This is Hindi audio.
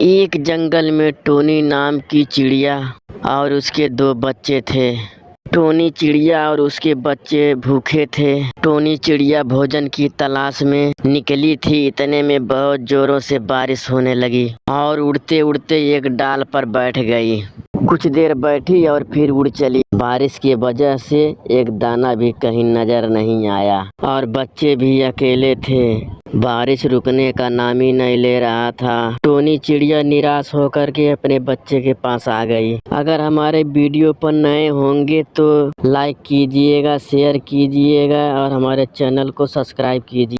एक जंगल में टोनी नाम की चिड़िया और उसके 2 बच्चे थे। टोनी चिड़िया और उसके बच्चे भूखे थे। टोनी चिड़िया भोजन की तलाश में निकली थी। इतने में बहुत जोरों से बारिश होने लगी और उड़ते उड़ते एक डाल पर बैठ गई। कुछ देर बैठी और फिर उड़ चली। बारिश की वजह से एक दाना भी कहीं नजर नहीं आया और बच्चे भी अकेले थे। बारिश रुकने का नाम ही नहीं ले रहा था। टोनी चिड़िया निराश होकर के अपने बच्चे के पास आ गई। अगर हमारे वीडियो पर नए होंगे तो लाइक कीजिएगा, शेयर कीजिएगा और हमारे चैनल को सब्सक्राइब कीजिए।